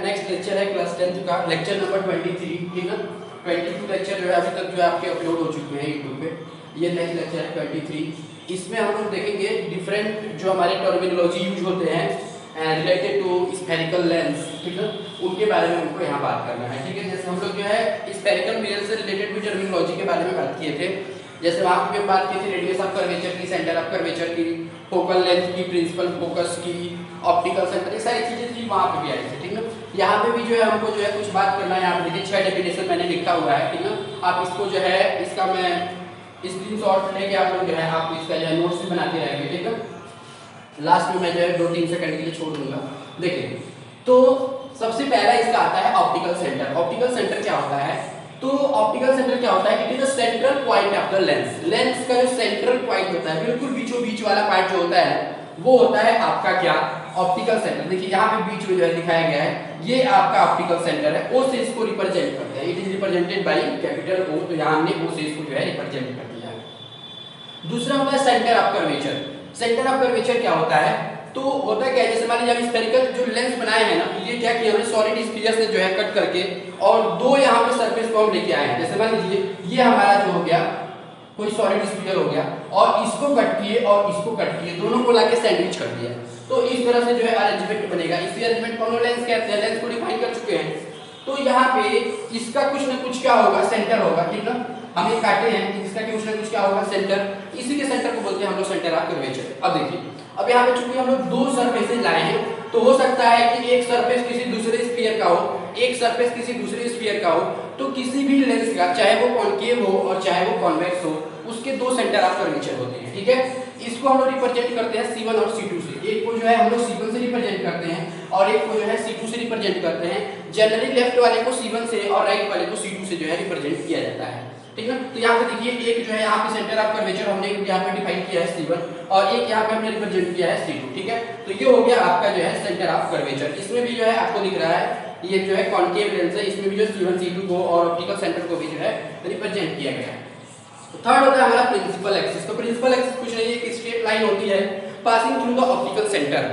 Next lecture है class 10th का, lecture number 23, ठीक है। 22 लेक्चर जो है अभी तक जो है आपके अपलोड हो चुके हैं यूट्यूब पे, ये नेक्स्ट लेक्चर है 23। इसमें हम लोग देखेंगे डिफरेंट जो हमारे टर्मिनोलॉजी यूज होते हैं रिलेटेड टू स्फेरिकल लेंस, ठीक है, उनके बारे में हमको यहाँ बात करना है, ठीक है। जैसे हम लोग जो है स्फेरिकल मिरर से रिलेटेड भी टर्मिनोलॉजी के बारे में बात किए थे, जैसे वहाँ पे बात की थी रेडियस ऑफ कर्वेचर की, सेंटर ऑफ कर्वेचर की, फोकल लेंथ की, प्रिंसिपल फोकस की, ऑप्टिकल सेंटर, ये सारी चीजें थी वहाँ पे भी आई थी, ठीक है। यहाँ पे भी जो है हमको जो है कुछ बात करना है। यहाँ पे देखिए 6 डेफिनेशन मैंने लिखा हुआ है, ठीक है। आप इसको जो है इसका मैं स्क्रीनशॉट लेके आप लोग जो है आप इसका जो है नोट्स भी बनाते रहेंगे, ठीक है। लास्ट में मैं जो है 2-3 सेकंड के लिए छोड़ दूंगा। देखिए तो सबसे पहला इसका आता है ऑप्टिकल सेंटर। ऑप्टिकल सेंटर क्या होता है? तो ऑप्टिकल सेंटर क्या होता है? It is the central point of the lens. Lens का जो सेंट्रल पॉइंट होता है, बिल्कुल बीचों बीच वाला पार्ट जो होता है वो होता है आपका क्या? Optical centre. देखिए यहाँ पे बीच में जो है दिखाया गया है, ये आपका ऑप्टिकल सेंटर है। ओ से इसको रिप्रेजेंट करते हैं, it is represented by capital O, तो यहाँ हमने ओ से इसको जो है रिप्रेजेंट कर दिया है। दूसरा होता है centre of curvature. Centre of curvature क्या होता है? तो होता क्या है, जैसे मान लीजिए स्फेरिकल जो लेंस बनाए हैं ना, ये क्या किया हमने सॉलिड स्फीयर से जो है कट करके और दो यहाँ पे सरफेस को हम लेके आए हैं। जैसे मान लीजिए ये हमारा जो हो गया कोई सॉलिड स्फीयर हो गया और इसको कट किए और इसको कट किए, दोनों को लाके सैंडविच कर दिया। तो इस तरह से जो है अरेंजमेंट बनेगा। इसी अरेंजमेंट को हम लेंस कहते हैं, लेंस को डिफाइन कर चुके हैं। तो यहाँ पे इसका कुछ ना कुछ क्या होगा? सेंटर होगा, ठीक ना। हम ये काटे हैं, इसका कुछ ना कुछ क्या होगा? सेंटर। इसी के सेंटर को बोलते हैं हम लोग सेंटर ऑफ कर्वेचर। अब देखिए, अब यहाँ पे चूंकि हम लोग दो सरफेसेस लाए हैं, तो हो सकता है कि एक सरफेस किसी दूसरे स्फीयर का हो, एक सरफेस किसी दूसरे स्फीयर का हो, तो किसी भी लेंस का चाहे वो कॉनकेव हो और चाहे वो कॉन्वेक्स हो, उसके दो सेंटर ऑफ कर्वेचर होते हैं, ठीक है। इसको हम लोग रिप्रेजेंट करते हैं C1 और C2 से। एक को जो है हम लोग C1 से रिप्रेजेंट करते हैं और एक को जो है C2 से रिप्रेजेंट करते हैं। जनरली लेफ्ट वाले को C1 से और राइट वाले को C2 से जो है रिप्रेजेंट किया जाता है, ठीक है। तो यहाँ पे देखिए एक जो है यहाँ पे सेंटर ऑफ कर्वेचर हमने यहाँ पे डिफाइन किया है C1 और एक यहाँ पे हमने रिप्रेजेंट किया है C2, ठीक है। तो ये हो गया आपका जो है सेंटर ऑफ कर्वेचर। इसमें भी जो है आपको दिख रहा है ये जो है कॉनकेव लेंस है, इसमें भी जो C1 C2 को और ऑप्टिकल सेंटर को भी जो है रिप्रेजेंट किया गया है। तो थर्ड होता है हमारा प्रिंसिपल एक्सिस। तो प्रिंसिपल एक्सिस कुछ नहीं है, एक स्ट्रेट लाइन होती है passing through the optical centre.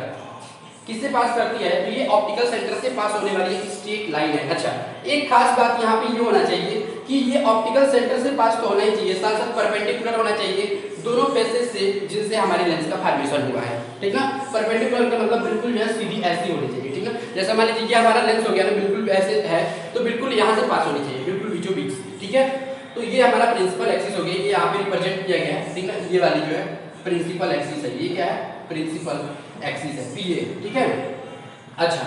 किससे पास करती है? तो ये ऑप्टिकल सेंटर से पास होने वाली एक स्ट्रेट लाइन है। अच्छा, एक खास बात यहाँ पे ये होना चाहिए कि ये ऑप्टिकल सेंटर से पास तो होना ही चाहिए, साथ साथ परपेंडिकुलर होना चाहिए दोनों फेसेस से जिनसे हमारे लेंस का फॉर्मेशन हुआ है, ठीक है। परपेंडिकुलर का मतलब बिल्कुल जो है सीधी ऐसी होनी चाहिए, ठीक है। जैसा मान लीजिए ये हमारा लेंस हो गया ना, बिल्कुल ऐसे है, तो बिल्कुल यहाँ से पास होनी चाहिए, बिल्कुल बीचों बीच, ठीक है। तो ये हमारा प्रिंसिपल एक्सिस हो गया, ये यहाँ पे रिप्रेजेंट किया गया है, ठीक है। ये वाली जो है प्रिंसिपल एक्सिस है, ये क्या है? प्रिंसिपल एक्सिस है, PA, ठीक है। अच्छा,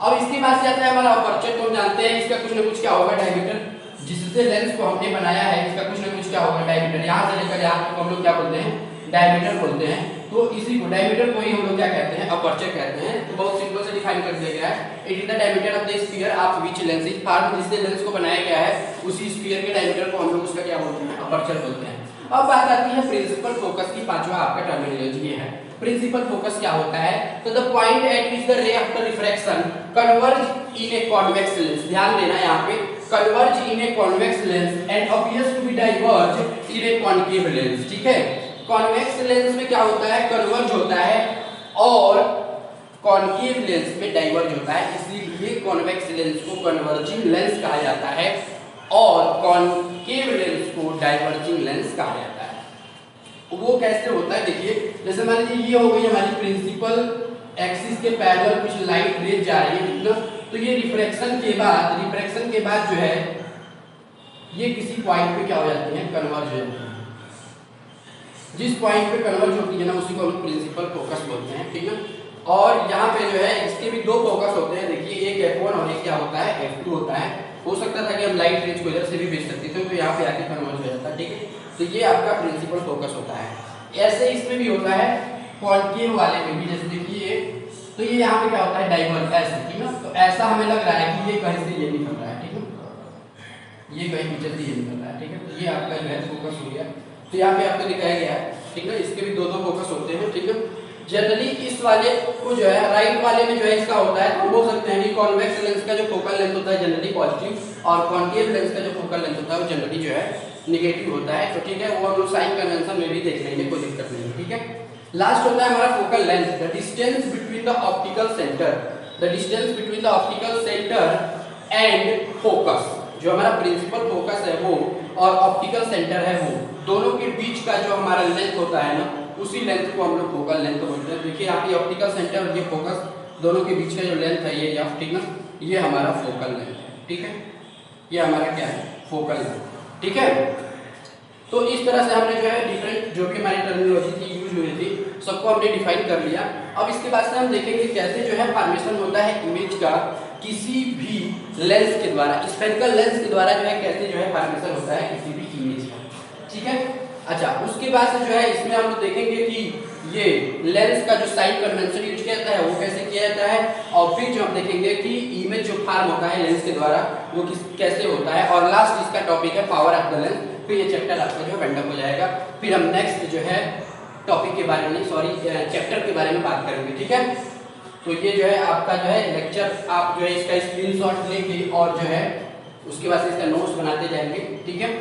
अब इसके बाद से आता है हमारा अपर्चर। तो हम जानते हैं इसका कुछ ना कुछ क्या होगा? डायमीटर। जिससे लेंस को हमने बनाया है इसका कुछ ना कुछ क्या होगा? डायमीटर। यहाँ से लेकर यहाँ तक हम लोग क्या बोलते हैं? डायमीटर बोलते हैं। तो इसी को डायमीटर को ही हम लोग क्या कहते हैं? अपर्चर कहते हैं। तो बहुत सिंपल से डिफाइन कर दिया गया है, it is the diameter of the sphere of which lens is formed. जिससे लेंस को बनाया गया है उसी स्फीयर के डायमीटर को हम लोग उसका क्या बोलते हैं? अपर्चर बोलते हैं। अब बात आती है प्रिंसिपल फोकस की। पांचवा आपका टर्मिनोलॉजी ये है। प्रिंसिपल फोकस क्या होता है? तो the point at which the ray of the refraction converge in a convex lens. ध्यान देना यहाँ पे, converge in a convex lens and appears to be diverge in a concave lens, ठीक है। कॉन्वेक्स लेंस में क्या होता है? कन्वर्ज होता है और कॉनकेव लेंस में डाइवर्ज होता है, इसीलिए कॉन्वेक्स लेंस को कन्वर्जिंग लेंस कहा जाता है और कॉनकेव लेंस को डाइवर्जिंग लेंस कहा जाता है। वो कैसे होता है? देखिए, जैसे मान लीजिए ये हो गई हमारी प्रिंसिपल एक्सिस के पैरेलल कुछ लाइट रेज जा रही है, मतलब तो ये रिफ्रैक्शन के बाद जो है ये किसी पॉइंट पे क्या हो जाती है? कन्वर्ज हो जाती है। जिस पॉइंट पे कन्वर्ज होती है ना, उसी को हम प्रिंसिपल फोकस बोलते हैं, ठीक है। और यहाँ पे जो है इसके भी दो फोकस होते हैं। देखिए, एक F1 और एक क्या होता है? F2 होता है। हो सकता था कि हम लाइट रेज को इधर से भी भेज सकते थे, तो यहाँ पे आके कन्वर्ज हो जाता है, ठीक है। तो ये आपका प्रिंसिपल फोकस होता है। ऐसे इसमें भी होता है कॉनकेव वाले में भी। जैसे देखिए, तो ये यहाँ पे क्या होता है? डाइवर्ज, ऐसे, ठीक है। तो ऐसा हमें लग रहा है कि ये कहीं से ये निकल रहा है, ठीक है, ये कहीं पीछे से ये निकल रहा है, ठीक है। तो ये आपका जो है फोकस हो गया। तो यहाँ पे आपको दिखाया गया है, ठीक है। इसके भी दो फोकस होते हैं, ठीक है। जनरली इस वाले को जो है राइट वाले में जो है इसका होता है, तो बोल सकते हैं कि कॉन्वेक्स लेंस का जो फोकल लेंथ होता है जनरली पॉजिटिव और कॉनकेव लेंस का जो फोकल लेंथ होता है वो जनरली जो है नेगेटिव होता है। तो ठीक है, वो हम लोग साइन कन्वेंशन में भी देख लेंगे, कोई दिक्कत नहीं है, ठीक है। लास्ट होता है हमारा focal length, the distance between the optical centre. The distance between the optical centre and focus, जो हमारा प्रिंसिपल फोकस है वो और ऑप्टिकल सेंटर है वो, दोनों के बीच का जो हमारा लेंथ होता है ना, उसी लेंथ को हम लोग फोकल लेंथ बोलते हैं। देखिए यहाँ पे ऑप्टिकल सेंटर और ये फोकस, दोनों के बीच का जो लेंथ है ये ठीक ना, ये हमारा फोकल लेंथ है। ठीक है, ये हमारा क्या है, फोकल लेंथ। ठीक है, तो इस तरह से हमने जो है डिफरेंट जो भी हमारी टर्मिनोलॉजी थी यूज हुई थी सबको हमने डिफाइन कर लिया। अब इसके बाद से हम देखेंगे कैसे जो है फॉर्मेशन होता है इमेज का किसी भी लेंस के द्वारा, स्फेरिकल लेंस के द्वारा जो है कैसे जो है फॉर्मेशन होता है किसी भी इमेज का। ठीक है, अच्छा उसके बाद से जो है इसमें हम लोग देखेंगे कि ये लेंस का जो साइड कन्वेंशन यूज किया जाता है वो कैसे किया जाता है, और फिर जो हम देखेंगे कि इमेज जो फॉर्म होता है लेंस के द्वारा वो कैसे होता है, और लास्ट इसका टॉपिक है पावर ऑफ द लेंस। फिर ये चैप्टर आपका जो है वाइंड अप हो जाएगा। फिर हम नेक्स्ट जो है टॉपिक के बारे में चैप्टर के बारे में बात करेंगे। ठीक है, तो ये जो है आपका जो है लेक्चर, आप जो है इसका स्क्रीनशॉट लेंगे और जो है उसके बाद से इसका नोट्स बनाते जाएंगे। ठीक है।